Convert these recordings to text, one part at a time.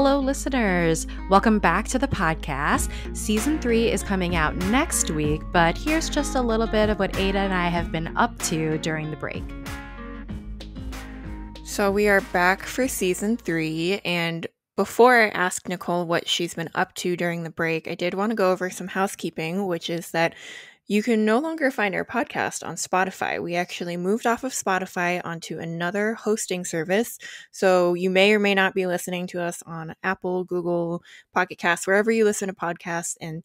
Hello, listeners. Welcome back to the podcast. Season 3 is coming out next week, but here's just a little bit of what Ada and I have been up to during the break. So we are back for season 3, and before I ask Nicole what she's been up to during the break, I did want to go over some housekeeping, which is that you can no longer find our podcast on Spotify. We actually moved off of Spotify onto another hosting service. So you may or may not be listening to us on Apple, Google, Pocket Casts, wherever you listen to podcasts. And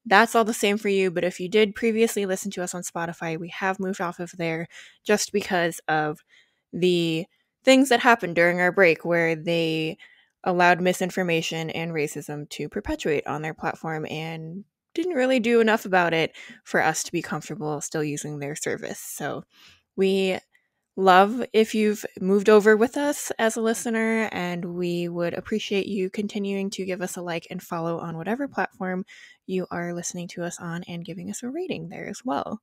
that's all the same for you. But if you did previously listen to us on Spotify, we have moved off of there just because of the things that happened during our break where they allowed misinformation and racism to perpetuate on their platform and didn't really do enough about it for us to be comfortable still using their service. So we love if you've moved over with us as a listener, and we would appreciate you continuing to give us a like and follow on whatever platform you are listening to us on and giving us a rating there as well.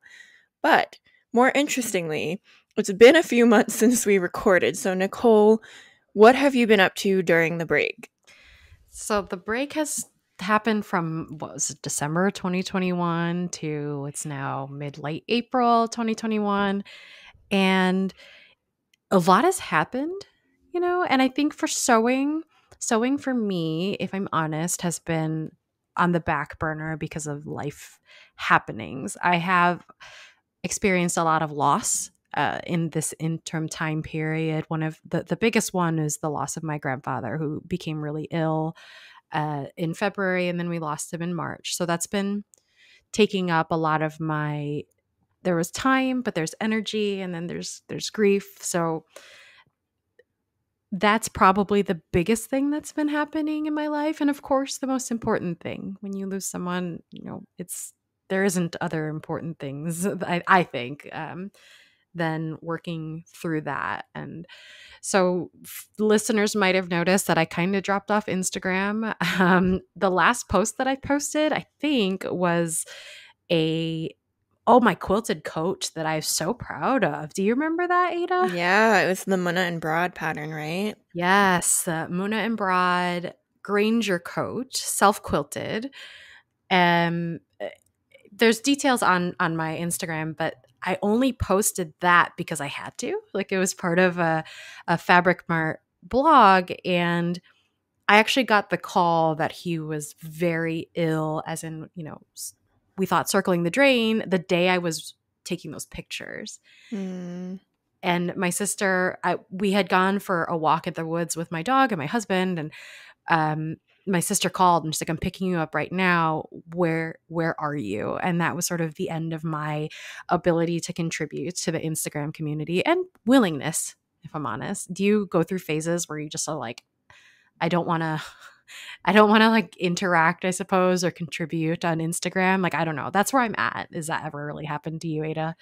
But more interestingly, it's been a few months since we recorded. So Nicole, what have you been up to during the break? So the break has happened from, what was it, December 2021 to it's now mid-late April 2021. And a lot has happened, and I think for sewing for me, if I'm honest, has been on the back burner because of life happenings. I have experienced a lot of loss in this interim time period. One of the biggest one is the loss of my grandfather, who became really ill in February, and then we lost him in March. So that's been taking up a lot of my, there was time, but there's energy, and then there's grief. So that's probably the biggest thing that's been happening in my life. And of course, the most important thing when you lose someone, there isn't other important things, I think, than working through that. And so listeners might have noticed that I kind of dropped off Instagram. The last post that I posted, I think, was my quilted coat that I'm so proud of. Do you remember that, Ada? Yeah, it was the Muna and Broad pattern, right? Yes, the Muna and Broad Granger coat, self-quilted. There's details on my Instagram, but I only posted that because I had to. Like, it was part of a Fabric Mart blog, and I actually got the call that he was very ill, as in, we thought circling the drain, the day I was taking those pictures. And my sister, we had gone for a walk in the woods with my dog and my husband, and my sister called and she's like, "I'm picking you up right now. Where are you?" And that was sort of the end of my ability to contribute to the Instagram community and willingness, if I'm honest. Do you go through phases where you just are like, I don't want to like interact, I suppose, or contribute on Instagram? Like, I don't know. That's where I'm at. Has that ever really happened to you, Ada?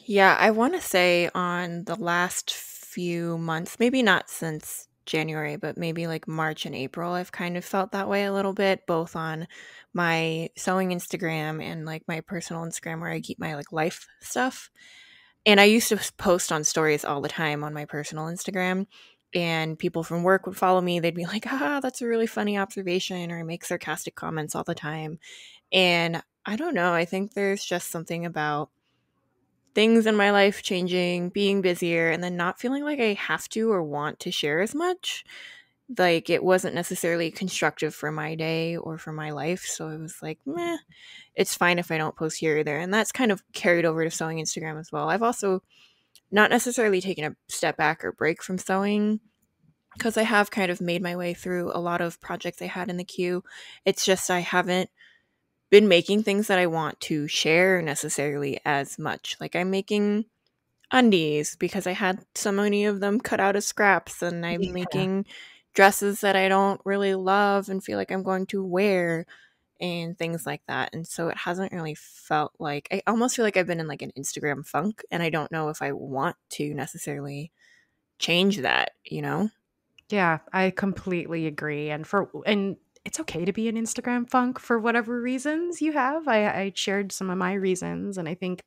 Yeah, I want to say on the last few months, maybe not since January, but maybe like March and April, I've kind of felt that way a little bit, both on my sewing Instagram and like my personal Instagram where I keep my like life stuff. And I used to post on stories all the time on my personal Instagram, and people from work would follow me. They'd be like, that's a really funny observation, or I make sarcastic comments all the time. And I don't know, I think there's just something about things in my life changing, being busier, and then not feeling like I have to or want to share as much. Like, it wasn't necessarily constructive for my day or for my life. So it was like, meh, it's fine if I don't post here or there. And that's kind of carried over to sewing Instagram as well. I've also not necessarily taken a step back or break from sewing, because I have kind of made my way through a lot of projects I had in the queue. It's just I haven't been making things that I want to share necessarily as much. Like, I'm making undies because I had so many of them cut out of scraps, and I'm making dresses that I don't really love and feel like I'm going to wear and things like that. And so it hasn't really felt like, I almost feel like I've been in like an Instagram funk, and I don't know if I want to necessarily change that, Yeah, I completely agree. And it's okay to be an Instagram funk for whatever reasons you have. I shared some of my reasons, and I think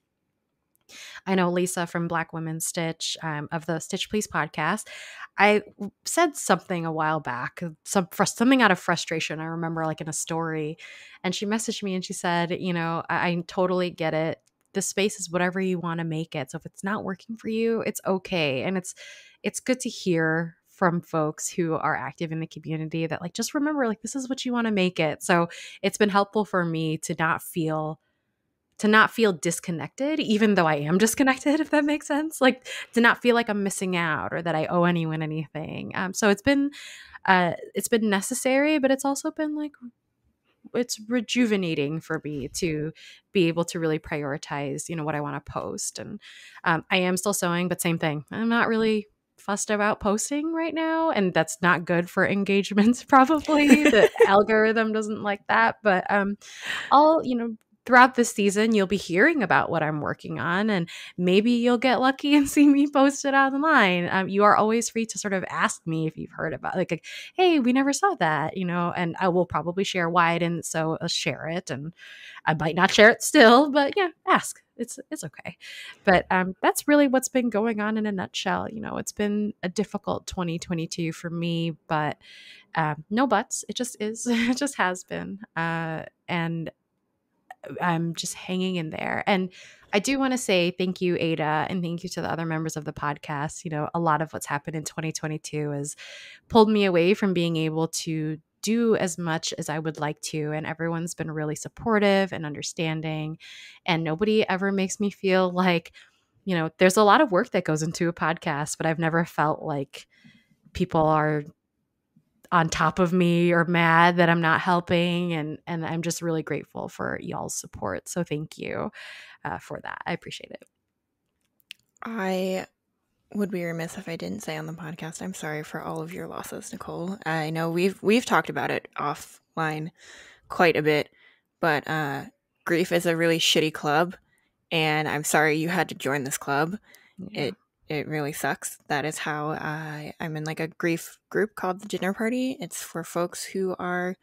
I know Lisa from Black Women Stitch, of the Stitch Please podcast. I said something a while back, something out of frustration. I remember, like, in a story, and she messaged me and she said, I totally get it. The space is whatever you want to make it. So if it's not working for you, it's okay. And it's good to hear from folks who are active in the community that, like, just remember, like, this is what you want to make it. So it's been helpful for me to not feel disconnected, even though I am disconnected, if that makes sense. Like, to not feel like I'm missing out or that I owe anyone anything. So it's been necessary, but it's also been, like, it's rejuvenating for me to be able to really prioritize, what I want to post. And I am still sewing, but same thing. I'm not really fussed about posting right now, and that's not good for engagements. Probably the algorithm doesn't like that, but I'll, throughout this season, you'll be hearing about what I'm working on, and maybe you'll get lucky and see me post it online. You are always free to sort of ask me if you've heard about, like, hey, we never saw that, and I will probably share why I didn't share it, and I might not share it still, but yeah, ask. It's okay. But that's really what's been going on in a nutshell. It's been a difficult 2022 for me, but no buts. It just is. It just has been. And I'm just hanging in there. And I do want to say thank you, Ada, and thank you to the other members of the podcast. A lot of what's happened in 2022 has pulled me away from being able to do as much as I would like to. And everyone's been really supportive and understanding. And nobody ever makes me feel like, there's a lot of work that goes into a podcast, but I've never felt like people are on top of me or mad that I'm not helping. And I'm just really grateful for y'all's support. So thank you for that. I appreciate it. I would be remiss if I didn't say on the podcast, I'm sorry for all of your losses, Nicole. I know we've talked about it offline quite a bit, but grief is a really shitty club, and I'm sorry you had to join this club. Yeah. It really sucks. That is how I'm in, like, a grief group called the Dinner Party. It's for folks who are,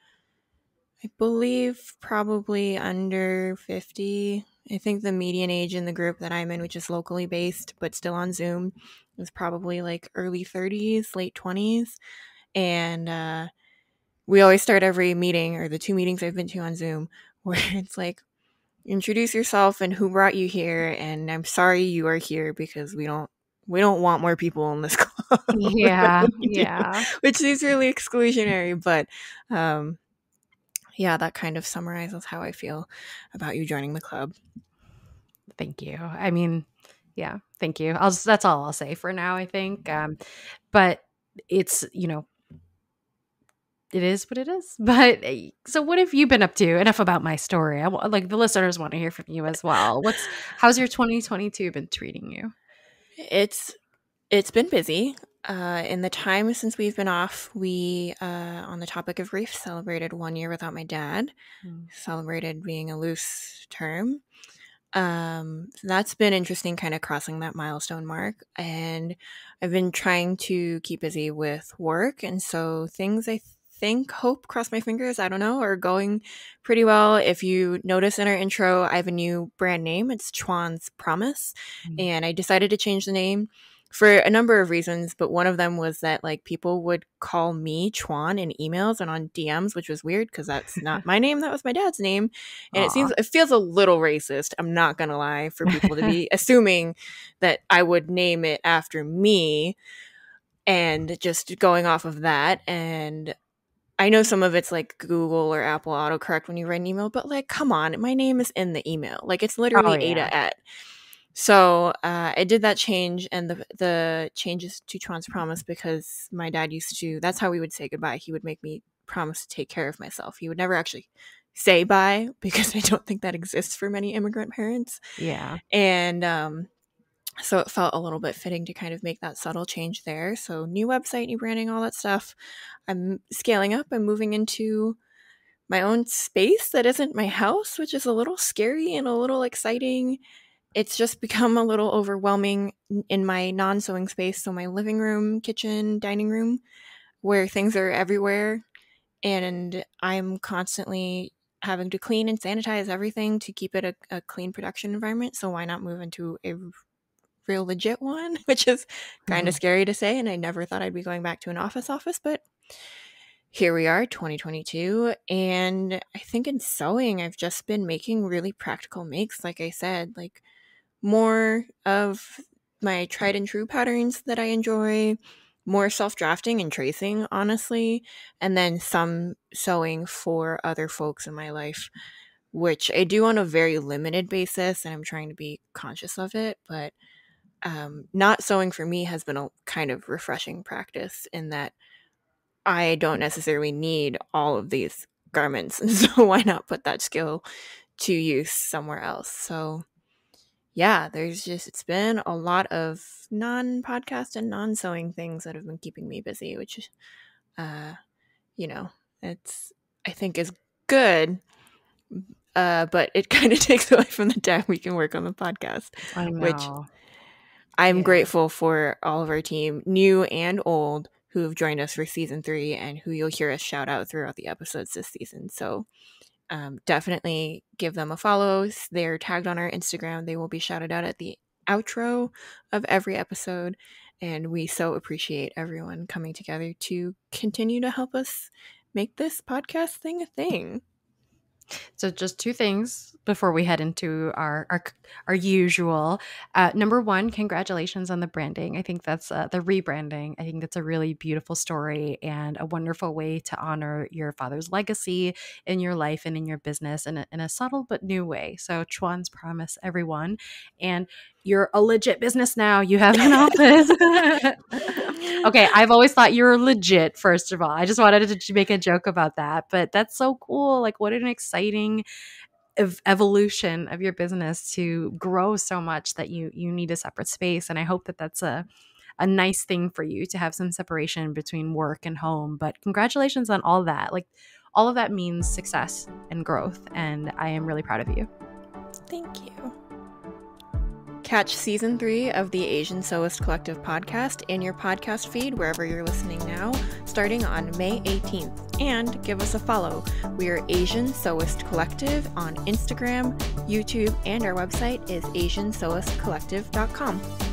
I believe, probably under 50. I think the median age in the group that I'm in, which is locally based but still on Zoom, is probably like early 30s, late 20s. And we always start every meeting, or the 2 meetings I've been to on Zoom, where it's like, introduce yourself and who brought you here, and I'm sorry you are here because we don't want more people in this club. Yeah. Which is really exclusionary, but yeah, that kind of summarizes how I feel about you joining the club. Thank you. I mean, yeah, thank you. That's all I'll say for now, I think. But it's, it is what it is. But so what have you been up to? Enough about my story. Like, the listeners want to hear from you as well. How's your 2022 been treating you? It's been busy. In the time since we've been off, we, on the topic of grief, celebrated 1 year without my dad. Celebrated being a loose term. That's been interesting, kind of crossing that milestone mark. And I've been trying to keep busy with work. And so things, I hope, cross my fingers, I don't know, are going pretty well. If you notice in our intro, I have a new brand name. It's Chuan's Promise. And I decided to change the name for a number of reasons, but one of them was that, like, people would call me Chuan in emails and on DMs, which was weird because that's not my name. That was my dad's name. And it feels a little racist, I'm not gonna lie, for people to be assuming that I would name it after me and just going off of that. And I know some of it's like Google or Apple autocorrect when you write an email, but, like, come on, my name is in the email. Like, it's literally Ada at. So I did that change, and the changes to Chuan's Promise because my dad used to, that's how we would say goodbye. He would make me promise to take care of myself. He would never actually say bye because I don't think that exists for many immigrant parents. Yeah. And so it felt a little bit fitting to kind of make that subtle change there. So new website, new branding, all that stuff. I'm scaling up. I'm moving into my own space that isn't my house, which is a little scary and a little exciting. It's just become a little overwhelming in my non-sewing space. So my living room, kitchen, dining room, where things are everywhere. And I'm constantly having to clean and sanitize everything to keep it a clean production environment. So why not move into a real legit one, which is kind of scary to say. And I never thought I'd be going back to an office, but here we are, 2022. And I think in sewing, I've just been making really practical makes. Like I said, like more of my tried and true patterns that I enjoy, more self-drafting and tracing, honestly, and then some sewing for other folks in my life, which I do on a very limited basis, and I'm trying to be conscious of it. But not sewing for me has been a kind of refreshing practice in that I don't necessarily need all of these garments, and so why not put that skill to use somewhere else? So yeah, it's been a lot of non-podcast and non-sewing things that have been keeping me busy, which, I think is good, but it kind of takes away from the time we can work on the podcast. I know. Which I'm grateful for all of our team, new and old, who have joined us for season 3 and who you'll hear us shout out throughout the episodes this season. So definitely give them a follow. They're tagged on our Instagram. They will be shouted out at the outro of every episode. And we so appreciate everyone coming together to continue to help us make this podcast thing a thing. So just 2 things before we head into our usual. Number 1, congratulations on the branding. I think that's the rebranding. I think that's a really beautiful story and a wonderful way to honor your father's legacy in your life and in your business in a subtle but new way. So Chuan's Promise, everyone. And you're a legit business now. You have an office. Okay, I've always thought you were legit, first of all. I just wanted to make a joke about that. But that's so cool. Like, what an exciting evolution of your business to grow so much that you need a separate space. And I hope that that's a nice thing for you to have some separation between work and home. But congratulations on all that. Like, all of that means success and growth. And I am really proud of you. Thank you. Catch season 3 of the Asian Sewist Collective podcast in your podcast feed wherever you're listening now, starting on May 18th. And give us a follow. We are Asian Sewist Collective on Instagram, YouTube, and our website is asiansewistcollective.com.